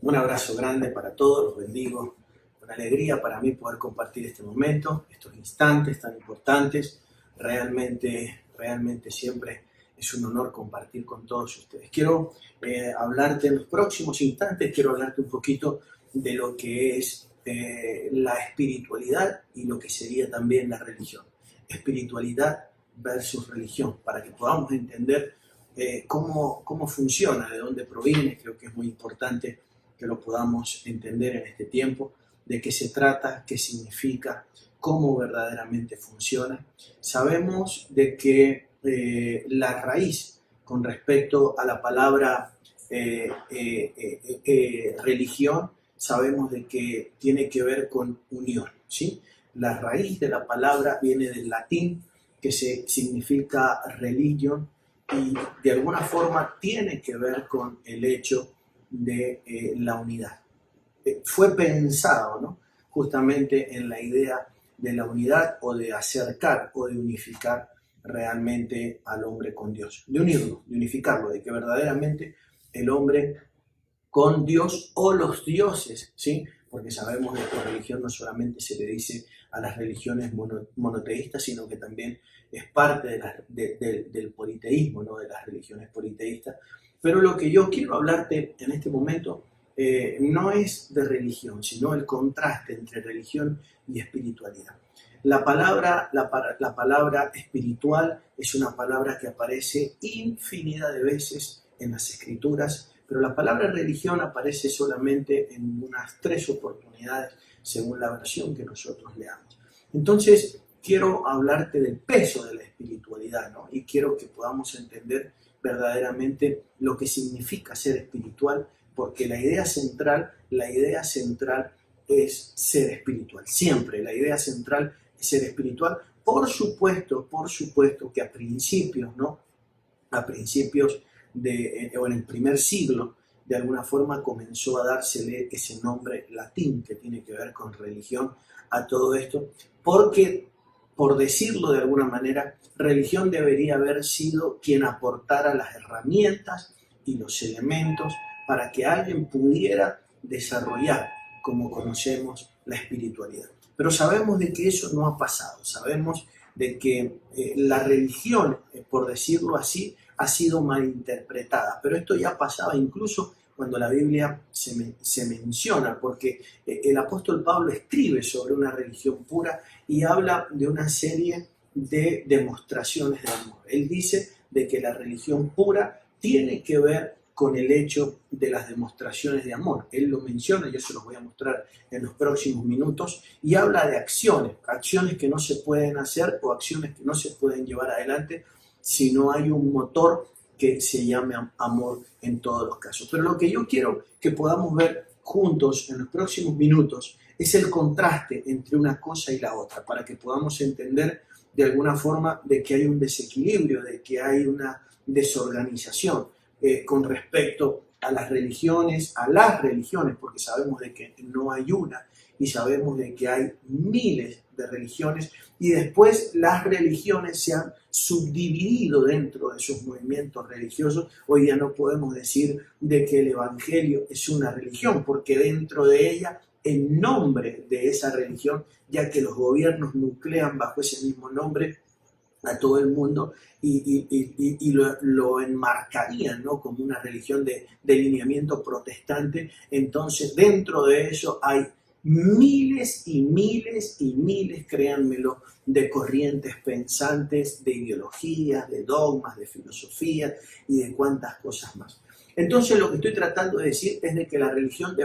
Un abrazo grande para todos, los bendigo. Una alegría para mí poder compartir este momento, estos instantes tan importantes. Realmente siempre es un honor compartir con todos ustedes. Quiero hablarte en los próximos instantes, quiero hablarte un poquito de lo que es la espiritualidad y lo que sería también la religión. Espiritualidad versus religión, para que podamos entender cómo funciona, de dónde proviene. Creo que es muy importante que lo podamos entender en este tiempo, de qué se trata, qué significa, cómo verdaderamente funciona. Sabemos de que la raíz con respecto a la palabra religión, sabemos de que tiene que ver con unión, ¿sí? La raíz de la palabra viene del latín, que significa religion, y de alguna forma tiene que ver con el hecho de la unidad. Fue pensado, ¿no?, justamente en la idea de la unidad o de acercar o de unificar realmente al hombre con Dios, de unirlo, de unificarlo, de que verdaderamente el hombre con Dios o los dioses, ¿sí? Porque sabemos que la religión no solamente se le dice a las religiones monoteístas, sino que también es parte del politeísmo, ¿no?, de las religiones politeístas. Pero lo que yo quiero hablarte en este momento no es de religión, sino el contraste entre religión y espiritualidad. La palabra espiritual es una palabra que aparece infinidad de veces en las escrituras, pero la palabra religión aparece solamente en unas 3 oportunidades según la versión que nosotros leamos. Entonces, quiero hablarte del peso de la espiritualidad, ¿no? Y quiero que podamos entender verdaderamente lo que significa ser espiritual, porque la idea central es ser espiritual. Siempre la idea central es ser espiritual. Por supuesto que a principios, ¿no?, a principios o en el primer siglo, de alguna forma comenzó a dársele ese nombre latín que tiene que ver con religión a todo esto, porque, por decirlo de alguna manera, religión debería haber sido quien aportara las herramientas y los elementos para que alguien pudiera desarrollar, como conocemos, la espiritualidad. Pero sabemos de que eso no ha pasado, sabemos de que la religión, por decirlo así, ha sido malinterpretada, pero esto ya pasaba incluso cuando la Biblia se menciona, porque el apóstol Pablo escribe sobre una religión pura y habla de una serie de demostraciones de amor. Él dice de que la religión pura tiene que ver con el hecho de las demostraciones de amor. Él lo menciona, yo se los voy a mostrar en los próximos minutos, y habla de acciones que no se pueden hacer o acciones que no se pueden llevar adelante si no hay un motor que se llame amor en todos los casos. Pero lo que yo quiero que podamos ver juntos en los próximos minutos es el contraste entre una cosa y la otra, para que podamos entender de alguna forma de que hay un desequilibrio, de que hay una desorganización con respecto a las religiones, porque sabemos de que no hay una, y sabemos de que hay miles de religiones, y después las religiones se han subdividido dentro de sus movimientos religiosos. Hoy día no podemos decir de que el evangelio es una religión, porque dentro de ella, en nombre de esa religión, ya que los gobiernos nuclean bajo ese mismo nombre a todo el mundo y lo enmarcarían, ¿no?, como una religión de lineamiento protestante. Entonces, dentro de eso hay miles y miles y miles, créanmelo, de corrientes pensantes, de ideologías, de dogmas, de filosofía y de cuantas cosas más. Entonces, lo que estoy tratando de decir es de que la religión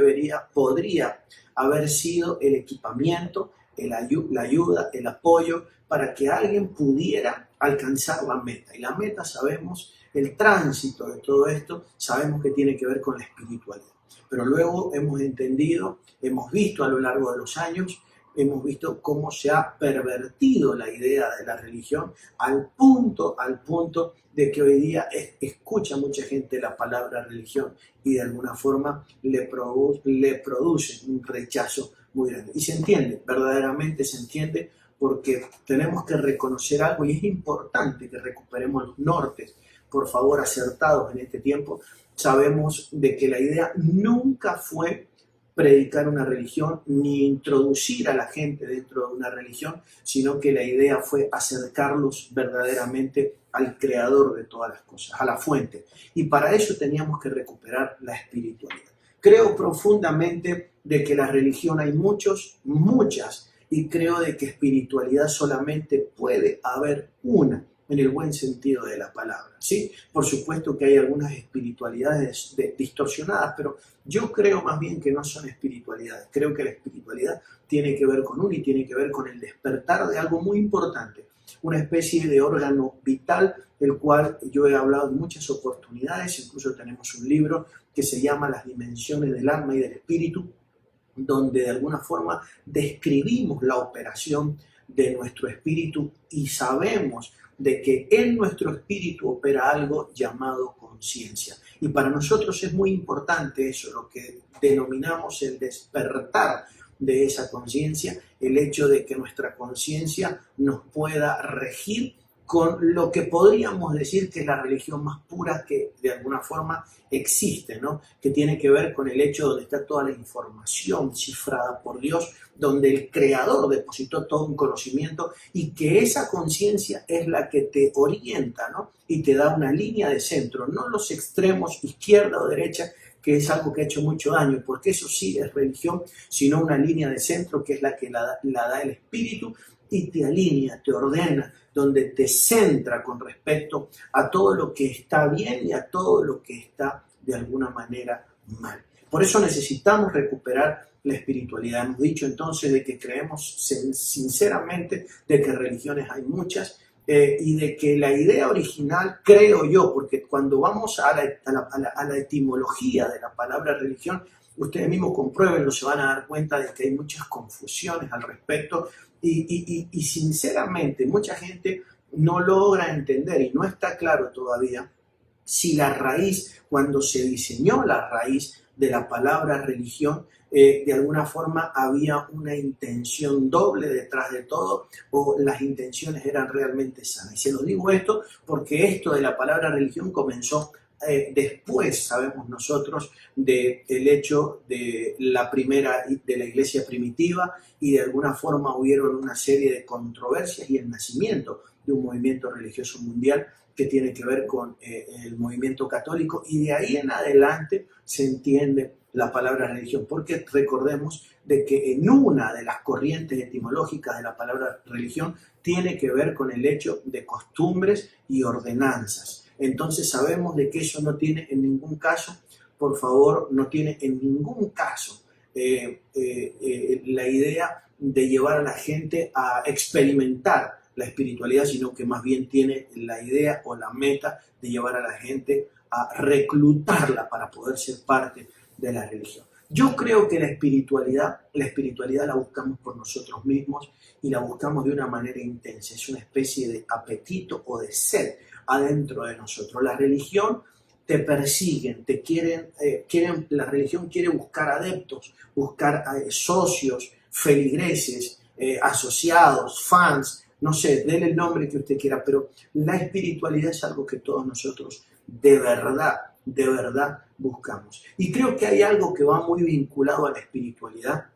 podría haber sido el equipamiento, la ayuda, el apoyo para que alguien pudiera alcanzar la meta. Y la meta, sabemos, el tránsito de todo esto, sabemos que tiene que ver con la espiritualidad. Pero luego hemos entendido, hemos visto a lo largo de los años, hemos visto cómo se ha pervertido la idea de la religión al punto de que hoy día escucha mucha gente la palabra religión y de alguna forma le produce un rechazo muy grande. Y se entiende, verdaderamente se entiende, porque tenemos que reconocer algo, y es importante que recuperemos los nortes, por favor, acertados en este tiempo, sabemos de que la idea nunca fue predicar una religión ni introducir a la gente dentro de una religión, sino que la idea fue acercarlos verdaderamente al creador de todas las cosas, a la fuente. Y para eso teníamos que recuperar la espiritualidad. Creo profundamente de que la religión hay muchas, y creo de que espiritualidad solamente puede haber una, en el buen sentido de la palabra, ¿sí? Por supuesto que hay algunas espiritualidades distorsionadas, pero yo creo más bien que no son espiritualidades. Creo que la espiritualidad tiene que ver con uno y tiene que ver con el despertar de algo muy importante, una especie de órgano vital, el cual yo he hablado en muchas oportunidades. Incluso tenemos un libro que se llama Las dimensiones del alma y del espíritu, donde de alguna forma describimos la operación de nuestro espíritu y sabemos de que en nuestro espíritu opera algo llamado conciencia. Y para nosotros es muy importante eso, lo que denominamos el despertar de esa conciencia, el hecho de que nuestra conciencia nos pueda regir con lo que podríamos decir que es la religión más pura que de alguna forma existe, ¿no? Que tiene que ver con el hecho donde está toda la información cifrada por Dios, donde el Creador depositó todo un conocimiento y que esa conciencia es la que te orienta, ¿no? Y te da una línea de centro, no los extremos izquierda o derecha, que es algo que ha hecho mucho daño, porque eso sí es religión, sino una línea de centro que es la que la da el Espíritu y te alinea, te ordena, donde te centra con respecto a todo lo que está bien y a todo lo que está de alguna manera mal. Por eso necesitamos recuperar la espiritualidad. Hemos dicho entonces de que creemos sinceramente de que religiones hay muchas, y de que la idea original, creo yo, porque cuando vamos a la etimología de la palabra religión, ustedes mismos compruébenlo, se van a dar cuenta de que hay muchas confusiones al respecto y sinceramente mucha gente no logra entender y no está claro todavía si la raíz, cuando se diseñó la raíz de la palabra religión, de alguna forma había una intención doble detrás de todo o las intenciones eran realmente sanas. Y se lo digo esto porque esto de la palabra religión comenzó después, sabemos nosotros, del hecho de la primera, de la iglesia primitiva, y de alguna forma hubieron una serie de controversias y el nacimiento de un movimiento religioso mundial que tiene que ver con el movimiento católico, y de ahí en adelante se entiende la palabra religión, porque recordemos de que en una de las corrientes etimológicas de la palabra religión tiene que ver con el hecho de costumbres y ordenanzas. Entonces sabemos de que eso no tiene en ningún caso, por favor, no tiene en ningún caso la idea de llevar a la gente a experimentar la espiritualidad, sino que más bien tiene la idea o la meta de llevar a la gente a reclutarla para poder ser parte de la religión. Yo creo que la espiritualidad la buscamos por nosotros mismos y la buscamos de una manera intensa. Es una especie de apetito o de sed adentro de nosotros. La religión te persiguen, te quieren, la religión quiere buscar adeptos, buscar socios, feligreses, asociados, fans, no sé, denle el nombre que usted quiera, pero la espiritualidad es algo que todos nosotros de verdad buscamos. Y creo que hay algo que va muy vinculado a la espiritualidad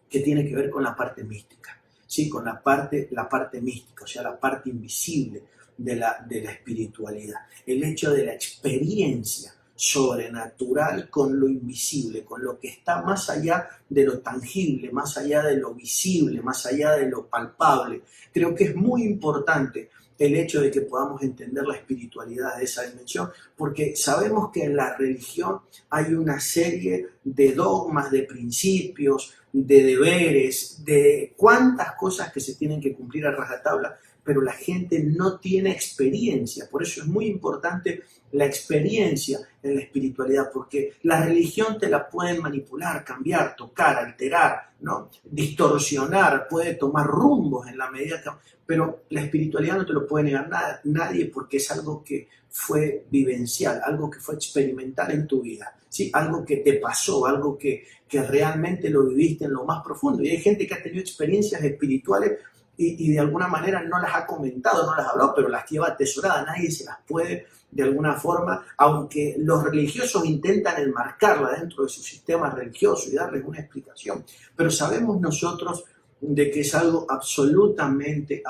que tiene que ver con la parte mística, ¿sí? Con la parte mística, o sea, la parte invisible de la espiritualidad. El hecho de la experiencia sobrenatural con lo invisible, con lo que está más allá de lo tangible, más allá de lo visible, más allá de lo palpable. Creo que es muy importante el hecho de que podamos entender la espiritualidad de esa dimensión, porque sabemos que en la religión hay una serie de dogmas, de principios, de deberes, de cuántas cosas que se tienen que cumplir a rajatabla, pero la gente no tiene experiencia. Por eso es muy importante la experiencia en la espiritualidad, porque la religión te la pueden manipular, cambiar, tocar, alterar, ¿no? Distorsionar, puede tomar rumbos en la medida que... Pero la espiritualidad no te lo puede negar nadie, porque es algo que fue vivencial, algo que fue experimental en tu vida, ¿sí? Algo que te pasó, algo que realmente lo viviste en lo más profundo. Y hay gente que ha tenido experiencias espirituales y de alguna manera no las ha comentado, no las ha hablado, pero las lleva atesoradas, nadie se las puede de alguna forma, aunque los religiosos intentan enmarcarla dentro de su sistema religioso y darles una explicación, pero sabemos nosotros de que es algo absolutamente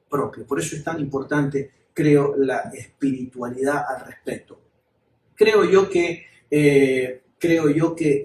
propio. Por eso es tan importante, creo, la espiritualidad al respecto. Creo yo que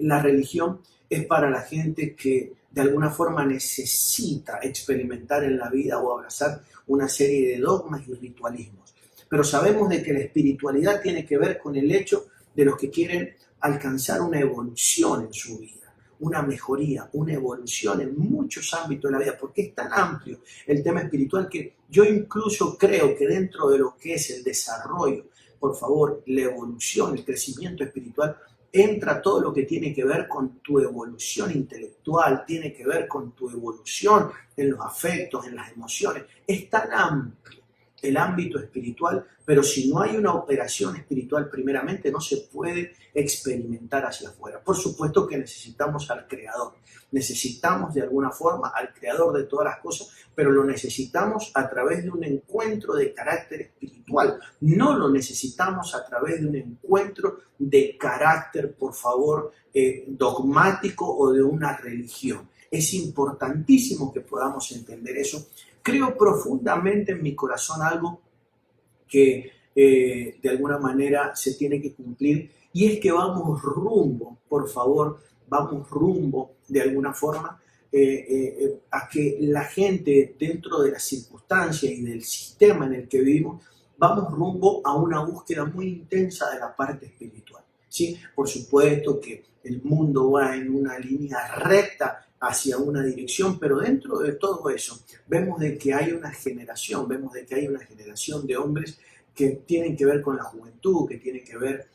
la religión es para la gente que de alguna forma necesita experimentar en la vida o abrazar una serie de dogmas y ritualismos. Pero sabemos de que la espiritualidad tiene que ver con el hecho de los que quieren alcanzar una evolución en su vida, una mejoría, una evolución en muchos ámbitos de la vida, porque es tan amplio el tema espiritual que yo incluso creo que dentro de lo que es el desarrollo, por favor, la evolución, el crecimiento espiritual, entra todo lo que tiene que ver con tu evolución intelectual, tiene que ver con tu evolución en los afectos, en las emociones. Es tan amplio el ámbito espiritual, pero si no hay una operación espiritual primeramente no se puede experimentar hacia afuera. Por supuesto que necesitamos al Creador, necesitamos de alguna forma al Creador de todas las cosas, pero lo necesitamos a través de un encuentro de carácter espiritual, no lo necesitamos a través de un encuentro de carácter, por favor, dogmático o de una religión. Es importantísimo que podamos entender eso. Creo profundamente en mi corazón algo que de alguna manera se tiene que cumplir y es que vamos rumbo, por favor, vamos rumbo de alguna forma a que la gente dentro de las circunstancias y del sistema en el que vivimos, vamos rumbo a una búsqueda muy intensa de la parte espiritual, ¿sí? Por supuesto que el mundo va en una línea recta hacia una dirección, pero dentro de todo eso vemos de que hay una generación, de hombres que tienen que ver con la juventud, que tienen que ver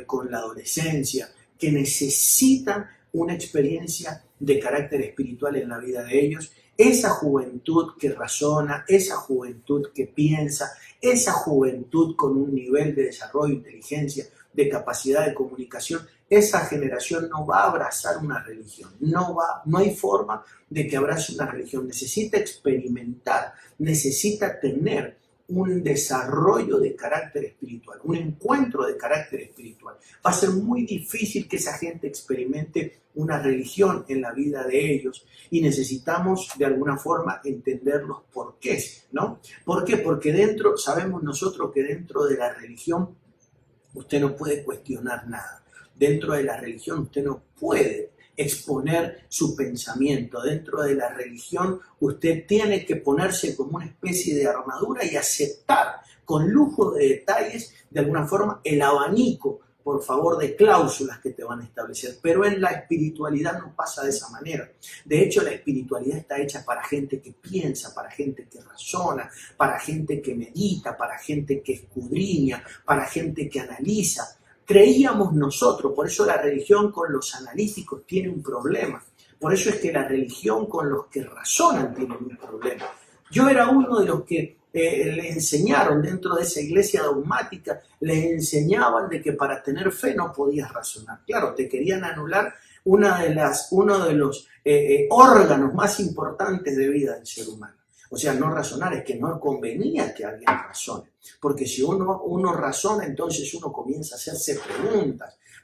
con la adolescencia, que necesitan una experiencia de carácter espiritual en la vida de ellos, esa juventud que razona, esa juventud que piensa, esa juventud con un nivel de desarrollo, inteligencia, de capacidad de comunicación. Esa generación no va a abrazar una religión, no hay forma de que abrace una religión, necesita experimentar, necesita tener un desarrollo de carácter espiritual, un encuentro de carácter espiritual. Va a ser muy difícil que esa gente experimente una religión en la vida de ellos y necesitamos de alguna forma entender los porqués, ¿no? ¿Por qué? Porque sabemos nosotros que dentro de la religión usted no puede cuestionar nada. Dentro de la religión usted no puede exponer su pensamiento. Dentro de la religión usted tiene que ponerse como una especie de armadura y aceptar con lujo de detalles, de alguna forma, el abanico, por favor, de cláusulas que te van a establecer. Pero en la espiritualidad no pasa de esa manera. De hecho, la espiritualidad está hecha para gente que piensa, para gente que razona, para gente que medita, para gente que escudriña, para gente que analiza. Creíamos nosotros, por eso la religión con los analíticos tiene un problema. Por eso es que la religión con los que razonan tiene un problema. Yo era uno de los que le enseñaron dentro de esa iglesia dogmática, les enseñaban de que para tener fe no podías razonar. Claro, te querían anular uno de los órganos más importantes de vida del ser humano. O sea, no razonar, es que no convenía que alguien razone. Porque si uno razona, entonces uno comienza a hacerse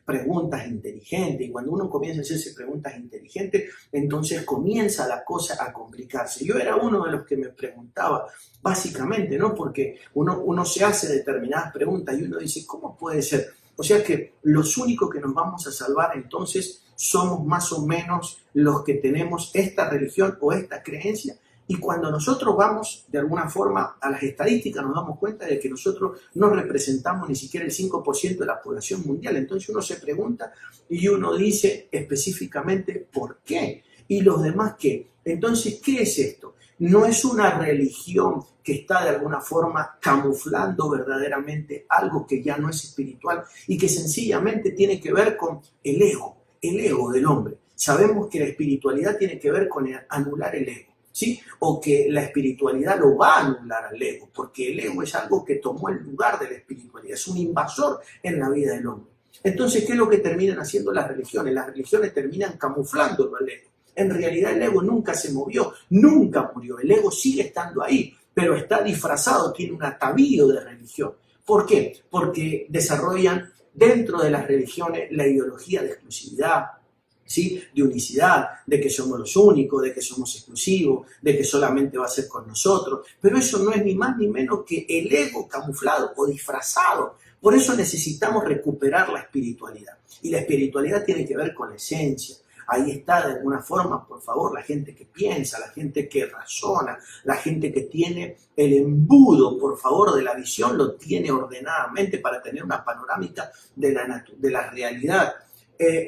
preguntas inteligentes. Y cuando uno comienza a hacerse preguntas inteligentes, entonces comienza la cosa a complicarse. Yo era uno de los que me preguntaba, básicamente, ¿no? Porque uno se hace determinadas preguntas y uno dice, ¿cómo puede ser? O sea que los únicos que nos vamos a salvar entonces somos más o menos los que tenemos esta religión o esta creencia. Y cuando nosotros vamos, de alguna forma, a las estadísticas, nos damos cuenta de que nosotros no representamos ni siquiera el 5% de la población mundial. Entonces uno se pregunta y uno dice específicamente ¿por qué? ¿Y los demás qué? Entonces, ¿qué es esto? No es una religión que está de alguna forma camuflando verdaderamente algo que ya no es espiritual y que sencillamente tiene que ver con el ego del hombre. Sabemos que la espiritualidad tiene que ver con anular el ego. ¿Sí? O que la espiritualidad lo va a anular al ego, porque el ego es algo que tomó el lugar de la espiritualidad, es un invasor en la vida del hombre. Entonces, ¿qué es lo que terminan haciendo las religiones? Las religiones terminan camuflándolo al ego. En realidad el ego nunca se movió, nunca murió, el ego sigue estando ahí, pero está disfrazado, tiene un atavío de religión. ¿Por qué? Porque desarrollan dentro de las religiones la ideología de exclusividad, ¿sí? De unicidad, de que somos los únicos, de que somos exclusivos, de que solamente va a ser con nosotros. Pero eso no es ni más ni menos que el ego camuflado o disfrazado. Por eso necesitamos recuperar la espiritualidad. Y la espiritualidad tiene que ver con la esencia. Ahí está, de alguna forma, por favor, la gente que piensa, la gente que razona, la gente que tiene el embudo, por favor, de la visión, lo tiene ordenadamente para tener una panorámica de la realidad.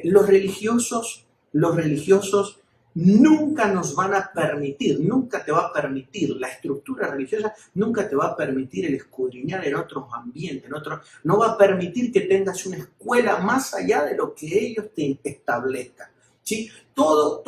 Los religiosos nunca nos van a permitir, nunca te va a permitir, la estructura religiosa nunca te va a permitir el escudriñar en otros ambientes, no va a permitir que tengas una escuela más allá de lo que ellos te establezcan. ¿Sí? Todo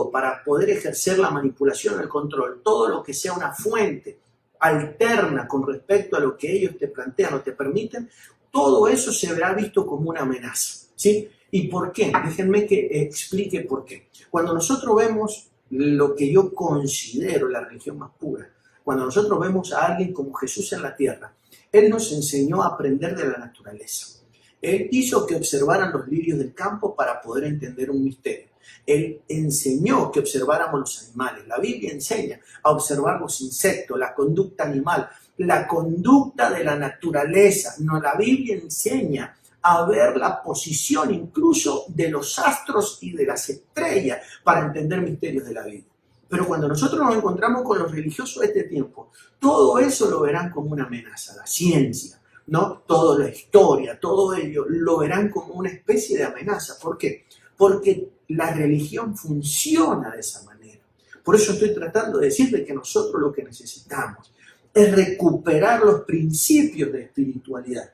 para poder ejercer la manipulación, el control, todo lo que sea una fuente alterna con respecto a lo que ellos te plantean o te permiten, todo eso se verá visto como una amenaza. ¿Sí? ¿Y por qué? Déjenme que explique por qué. Cuando nosotros vemos lo que yo considero la religión más pura, cuando nosotros vemos a alguien como Jesús en la tierra, Él nos enseñó a aprender de la naturaleza. Él hizo que observaran los lirios del campo para poder entender un misterio. Él enseñó que observáramos los animales. La Biblia enseña a observar los insectos, la conducta animal, la conducta de la naturaleza. No, la Biblia enseña a ver la posición incluso de los astros y de las estrellas para entender misterios de la vida. Pero cuando nosotros nos encontramos con los religiosos de este tiempo, todo eso lo verán como una amenaza, la ciencia, ¿no? Toda la historia, todo ello lo verán como una especie de amenaza. ¿Por qué? Porque la religión funciona de esa manera. Por eso estoy tratando de decirle que nosotros lo que necesitamos es recuperar los principios de espiritualidad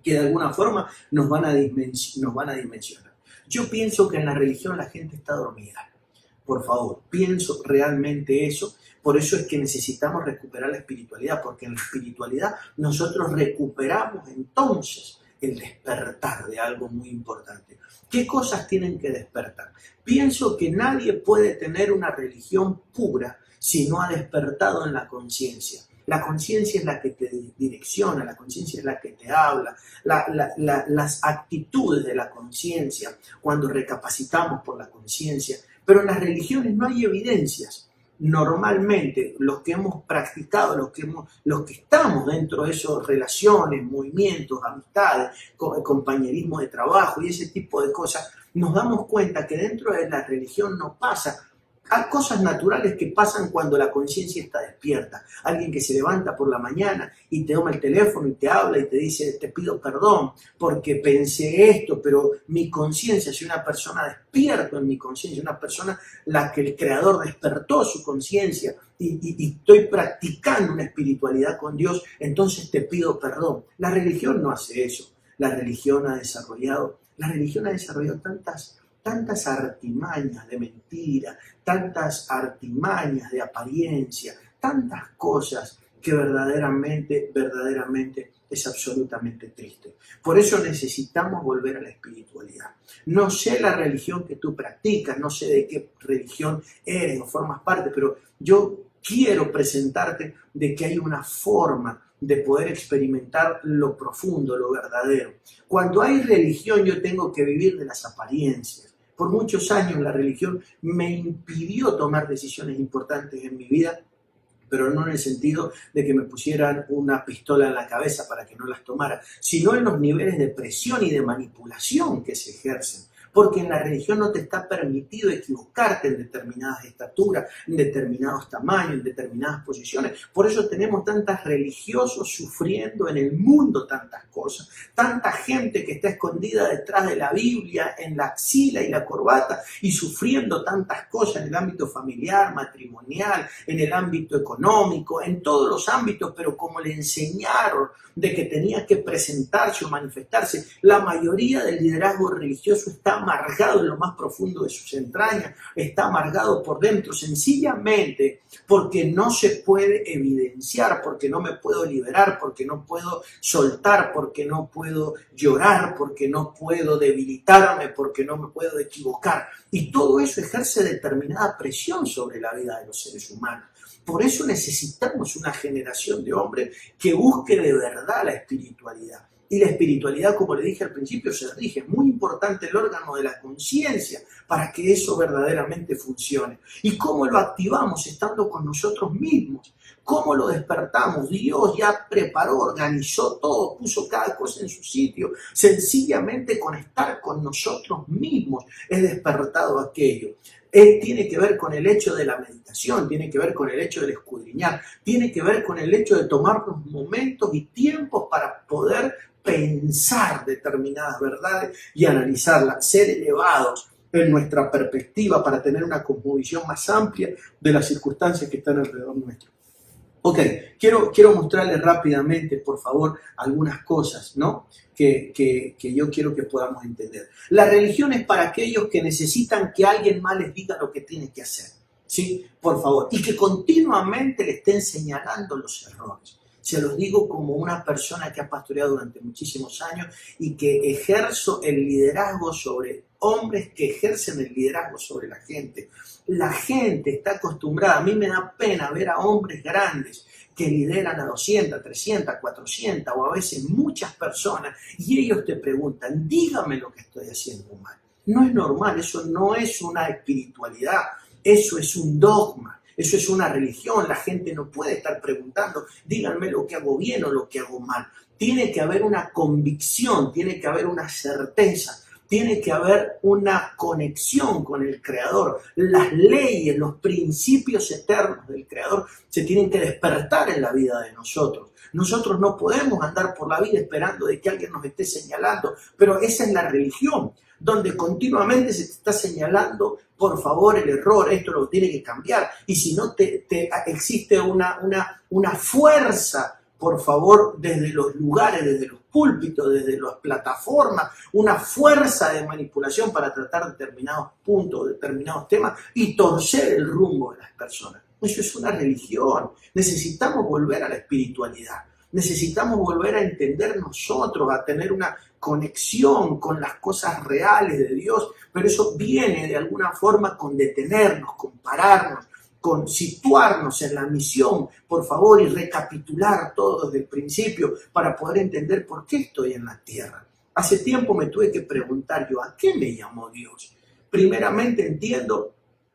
que de alguna forma nos van a dimensionar. Yo pienso que en la religión la gente está dormida. Por favor, pienso realmente eso. Por eso es que necesitamos recuperar la espiritualidad, porque en la espiritualidad nosotros recuperamos entonces el despertar de algo muy importante. ¿Qué cosas tienen que despertar? Pienso que nadie puede tener una religión pura si no ha despertado en la conciencia. La conciencia es la que te direcciona, la conciencia es la que te habla, las actitudes de la conciencia cuando recapacitamos por la conciencia. Pero en las religiones no hay evidencias. Normalmente los que hemos practicado, los que estamos dentro de esas relaciones, movimientos, amistades, compañerismo de trabajo y ese tipo de cosas, nos damos cuenta que dentro de la religión no pasa. Hay cosas naturales que pasan cuando la conciencia está despierta. Alguien que se levanta por la mañana y te toma el teléfono y te habla y te dice, te pido perdón porque pensé esto, pero mi conciencia, soy una persona despierta en mi conciencia, una persona la que el Creador despertó su conciencia y estoy practicando una espiritualidad con Dios, entonces te pido perdón. La religión no hace eso. La religión ha desarrollado tantas artimañas de mentira, tantas artimañas de apariencia, tantas cosas que verdaderamente es absolutamente triste. Por eso necesitamos volver a la espiritualidad. No sé la religión que tú practicas, no sé de qué religión eres o formas parte, pero yo quiero presentarte de que hay una forma de poder experimentar lo profundo, lo verdadero. Cuando hay religión, yo tengo que vivir de las apariencias. Por muchos años la religión me impidió tomar decisiones importantes en mi vida, pero no en el sentido de que me pusieran una pistola en la cabeza para que no las tomara, sino en los niveles de presión y de manipulación que se ejercen. Porque en la religión no te está permitido equivocarte en determinadas estaturas, en determinados tamaños, en determinadas posiciones. Por eso tenemos tantos religiosos sufriendo en el mundo tantas cosas. Tanta gente que está escondida detrás de la Biblia, en la axila y la corbata, y sufriendo tantas cosas en el ámbito familiar, matrimonial, en el ámbito económico, en todos los ámbitos, pero como le enseñaron de que tenía que presentarse o manifestarse, la mayoría del liderazgo religioso está amargado en lo más profundo de sus entrañas, está amargado por dentro, sencillamente porque no se puede evidenciar, porque no me puedo liberar, porque no puedo soltar, porque no puedo llorar, porque no puedo debilitarme, porque no me puedo equivocar. Y todo eso ejerce determinada presión sobre la vida de los seres humanos. Por eso necesitamos una generación de hombres que busque de verdad la espiritualidad. Y la espiritualidad, como le dije al principio, se rige. Es muy importante el órgano de la conciencia para que eso verdaderamente funcione. ¿Y cómo lo activamos? Estando con nosotros mismos. ¿Cómo lo despertamos? Dios ya preparó, organizó todo, puso cada cosa en su sitio. Sencillamente con estar con nosotros mismos es despertado aquello. Tiene que ver con el hecho de la meditación, tiene que ver con el hecho del escudriñar, tiene que ver con el hecho de tomarnos momentos y tiempos para poder pensar determinadas verdades y analizarlas, ser elevados en nuestra perspectiva para tener una cosmovisión más amplia de las circunstancias que están alrededor nuestro. Ok, quiero mostrarles rápidamente, por favor, algunas cosas, ¿no? Que yo quiero que podamos entender. La religión es para aquellos que necesitan que alguien más les diga lo que tienen que hacer, ¿sí? Por favor, y que continuamente le estén señalando los errores. Se los digo como una persona que ha pastoreado durante muchísimos años y que ejerzo el liderazgo sobre hombres que ejercen el liderazgo sobre la gente. La gente está acostumbrada, a mí me da pena ver a hombres grandes que lideran a 200, 300, 400 o a veces muchas personas y ellos te preguntan, dígame lo que estoy haciendo mal. No es normal, eso no es una espiritualidad, eso es un dogma. Eso es una religión, la gente no puede estar preguntando, díganme lo que hago bien o lo que hago mal. Tiene que haber una convicción, tiene que haber una certeza, tiene que haber una conexión con el Creador. Las leyes, los principios eternos del Creador se tienen que despertar en la vida de nosotros. Nosotros no podemos andar por la vida esperando de que alguien nos esté señalando, pero esa es la religión, donde continuamente se te está señalando, por favor, el error, esto lo tiene que cambiar. Y si no, existe una fuerza, por favor, desde los lugares, desde los púlpitos, desde las plataformas, una fuerza de manipulación para tratar determinados puntos, determinados temas y torcer el rumbo de las personas. Eso es una religión. Necesitamos volver a la espiritualidad. Necesitamos volver a entender nosotros, a tener una conexión con las cosas reales de Dios, pero eso viene de alguna forma con detenernos, con pararnos, con situarnos en la misión, por favor, y recapitular todo desde el principio para poder entender por qué estoy en la tierra. Hace tiempo me tuve que preguntar yo, ¿a qué me llamó Dios? Primeramente entiendo,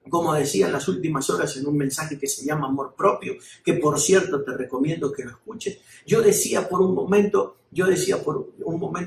como decía en las últimas horas en un mensaje que se llama Amor Propio, que por cierto te recomiendo que lo escuches, yo decía por un momento,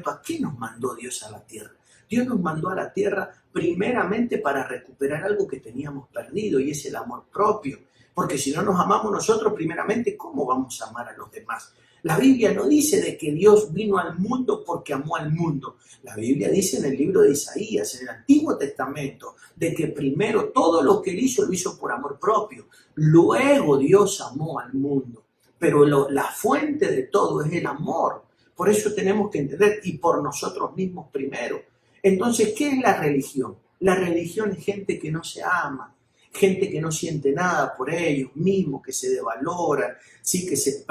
¿a qué nos mandó Dios a la tierra? Dios nos mandó a la tierra primeramente para recuperar algo que teníamos perdido y es el amor propio. Porque si no nos amamos nosotros primeramente, ¿cómo vamos a amar a los demás? La Biblia no dice de que Dios vino al mundo porque amó al mundo. La Biblia dice en el libro de Isaías, en el Antiguo Testamento, de que primero todo lo que él hizo lo hizo por amor propio. Luego Dios amó al mundo. Pero la fuente de todo es el amor. Por eso tenemos que entender, y por nosotros mismos primero. Entonces, ¿qué es la religión? La religión es gente que no se ama, gente que no siente nada por ellos mismos, que se devaloran, ¿sí? que se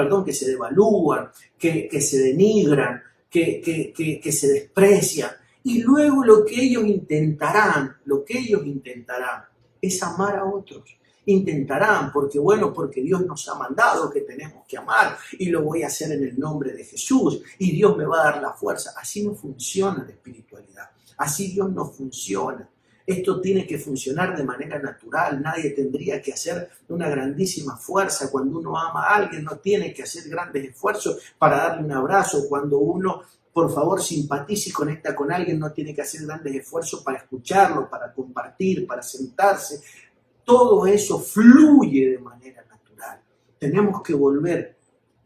devalúan, que se denigran, que se desprecian. Y luego lo que ellos intentarán es amar a otros. Intentarán, porque Dios nos ha mandado que tenemos que amar y lo voy a hacer en el nombre de Jesús y Dios me va a dar la fuerza. Así no funciona la espiritualidad, así Dios no funciona. Esto tiene que funcionar de manera natural, nadie tendría que hacer una grandísima fuerza. Cuando uno ama a alguien no tiene que hacer grandes esfuerzos para darle un abrazo. Cuando uno, por favor, simpatiza y conecta con alguien, no tiene que hacer grandes esfuerzos para escucharlo, para compartir, para sentarse. Todo eso fluye de manera natural. Tenemos que volver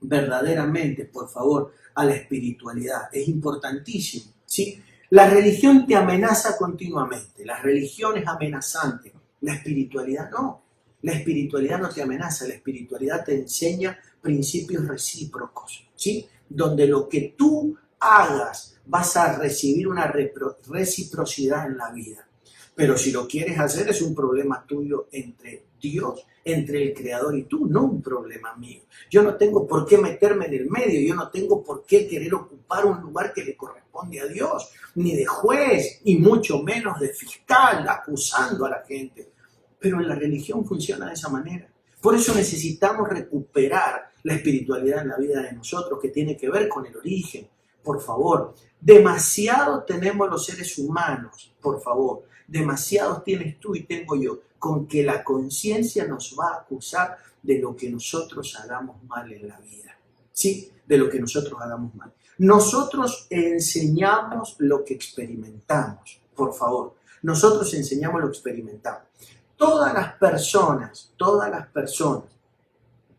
verdaderamente, por favor, a la espiritualidad. Es importantísimo, ¿sí? La religión te amenaza continuamente. La religión es amenazante. La espiritualidad no. La espiritualidad no te amenaza. La espiritualidad te enseña principios recíprocos, ¿sí? Donde lo que tú hagas vas a recibir una reciprocidad en la vida. Pero si lo quieres hacer es un problema tuyo entre Dios, entre el Creador y tú, no un problema mío. Yo no tengo por qué meterme en el medio, yo no tengo por qué querer ocupar un lugar que le corresponde a Dios, ni de juez, y mucho menos de fiscal, acusando a la gente. Pero en la religión funciona de esa manera. Por eso necesitamos recuperar la espiritualidad en la vida de nosotros, que tiene que ver con el origen. Por favor, demasiado tenemos los seres humanos, por favor, demasiados tienes tú y tengo yo, con que la conciencia nos va a acusar de lo que nosotros hagamos mal en la vida. ¿Sí? De lo que nosotros hagamos mal. Nosotros enseñamos lo que experimentamos, por favor. Nosotros enseñamos lo que experimentamos. Todas las personas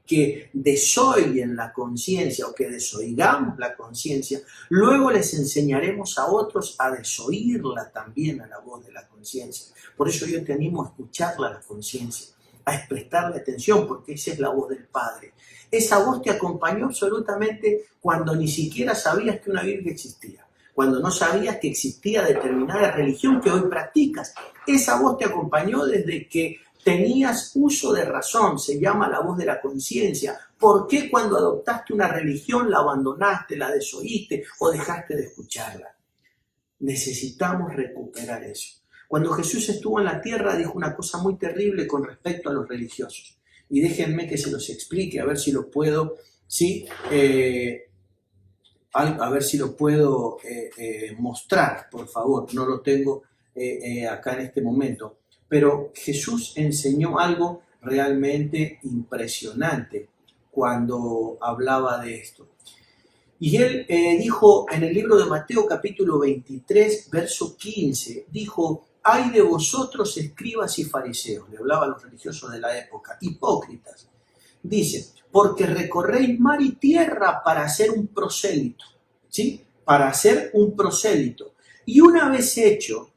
que desoiguen la conciencia o que desoigamos la conciencia, luego les enseñaremos a otros a desoírla también a la voz de la conciencia. Por eso yo te animo a escucharla a la conciencia, a prestarle atención, porque esa es la voz del Padre. Esa voz te acompañó absolutamente cuando ni siquiera sabías que una Biblia existía, cuando no sabías que existía determinada religión que hoy practicas. Esa voz te acompañó desde que tenías uso de razón, se llama la voz de la conciencia. ¿Por qué cuando adoptaste una religión la abandonaste, la desoíste o dejaste de escucharla? Necesitamos recuperar eso. Cuando Jesús estuvo en la tierra dijo una cosa muy terrible con respecto a los religiosos. Y déjenme que se los explique, a ver si lo puedo, ¿sí? A ver si lo puedo mostrar, por favor. No lo tengo acá en este momento. Pero Jesús enseñó algo realmente impresionante cuando hablaba de esto. Y él dijo en el libro de Mateo capítulo 23, verso 15, dijo: «Ay de vosotros, escribas y fariseos», le hablaba a los religiosos de la época, «hipócritas». Dice: «porque recorréis mar y tierra para hacer un prosélito», ¿sí? Para hacer un prosélito. Y una vez hecho,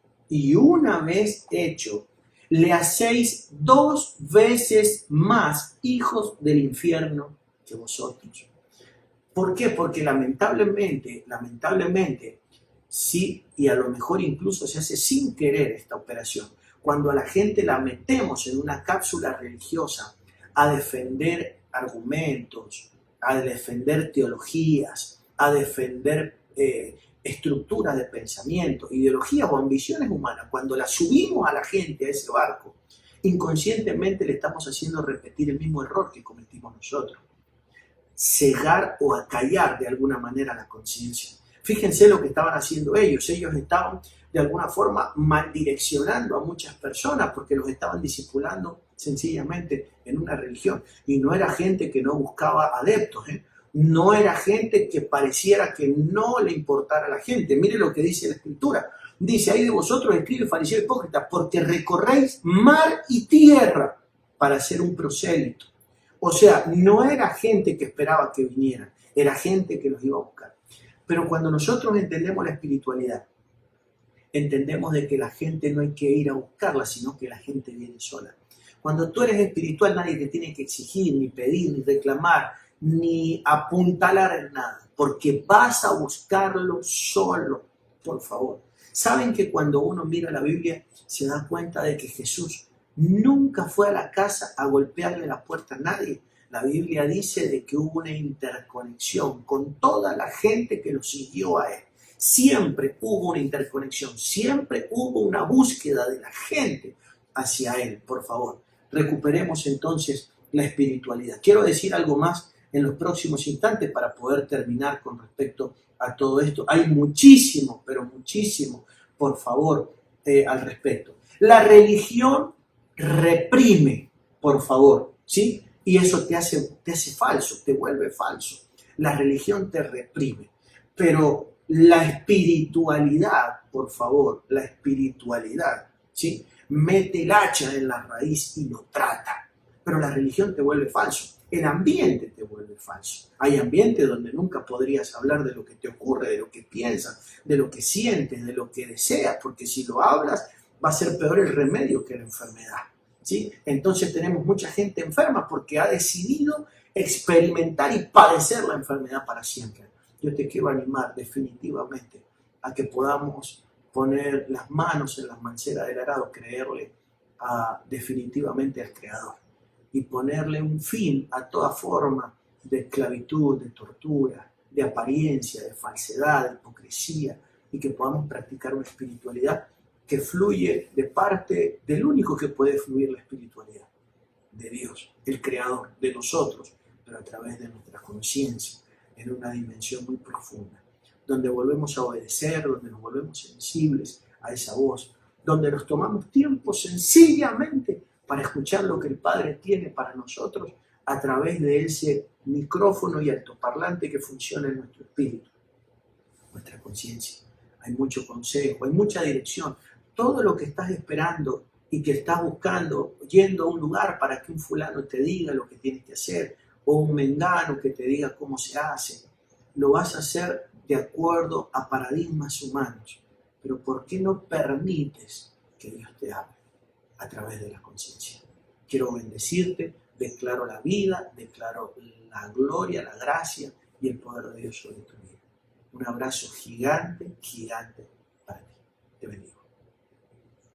le hacéis 2 veces más hijos del infierno que vosotros. ¿Por qué? Porque lamentablemente, sí, y a lo mejor incluso se hace sin querer esta operación, cuando a la gente la metemos en una cápsula religiosa a defender argumentos, a defender teologías, a defender estructuras de pensamiento, ideologías o ambiciones humanas, cuando las subimos a la gente a ese barco, inconscientemente le estamos haciendo repetir el mismo error que cometimos nosotros. Cegar o acallar de alguna manera la conciencia. Fíjense lo que estaban haciendo ellos. Ellos estaban de alguna forma maldireccionando a muchas personas porque los estaban discipulando sencillamente en una religión. Y no era gente que no buscaba adeptos, no era gente que pareciera que no le importara a la gente. Mire lo que dice la Escritura. Dice: «Ay de vosotros, escribas, fariseos hipócritas, porque recorréis mar y tierra para hacer un prosélito». O sea, no era gente que esperaba que vinieran, era gente que los iba a buscar. Pero cuando nosotros entendemos la espiritualidad, entendemos de que la gente no hay que ir a buscarla, sino que la gente viene sola. Cuando tú eres espiritual, nadie te tiene que exigir, ni pedir, ni reclamar, ni apuntalar en nada, porque vas a buscarlo solo, por favor. ¿Saben que cuando uno mira la Biblia se da cuenta de que Jesús nunca fue a la casa a golpearle la puerta a nadie? La Biblia dice de que hubo una interconexión con toda la gente que lo siguió a él. Siempre hubo una interconexión, siempre hubo una búsqueda de la gente hacia él, por favor. Recuperemos entonces la espiritualidad. Quiero decir algo más en los próximos instantes para poder terminar con respecto a todo esto. Hay muchísimo, pero muchísimo, por favor, al respecto. La religión reprime, por favor, ¿sí? Y eso te hace falso, te vuelve falso. La religión te reprime. Pero la espiritualidad, por favor, la espiritualidad, ¿sí? Mete el hacha en la raíz y lo trata. Pero la religión te vuelve falso. El ambiente te vuelve falso. Hay ambientes donde nunca podrías hablar de lo que te ocurre, de lo que piensas, de lo que sientes, de lo que deseas, porque si lo hablas va a ser peor el remedio que la enfermedad, ¿sí? Entonces tenemos mucha gente enferma porque ha decidido experimentar y padecer la enfermedad para siempre. Yo te quiero animar definitivamente a que podamos poner las manos en las manceras del arado, creerle definitivamente al Creador y ponerle un fin a toda forma de esclavitud, de tortura, de apariencia, de falsedad, de hipocresía, y que podamos practicar una espiritualidad que fluye de parte del único que puede fluir la espiritualidad, de Dios, el Creador, de nosotros, pero a través de nuestra conciencia, en una dimensión muy profunda, donde volvemos a obedecer, donde nos volvemos sensibles a esa voz, donde nos tomamos tiempo sencillamente para escuchar lo que el Padre tiene para nosotros a través de ese micrófono y altoparlante que funciona en nuestro espíritu, nuestra conciencia. Hay mucho consejo, hay mucha dirección. Todo lo que estás esperando y que estás buscando, yendo a un lugar para que un fulano te diga lo que tienes que hacer, o un mengano que te diga cómo se hace, lo vas a hacer de acuerdo a paradigmas humanos. Pero ¿por qué no permites que Dios te hable a través de la conciencia? Quiero bendecirte, declaro la vida, declaro la gloria, la gracia y el poder de Dios sobre tu vida. Un abrazo gigante, gigante para ti. Te bendigo.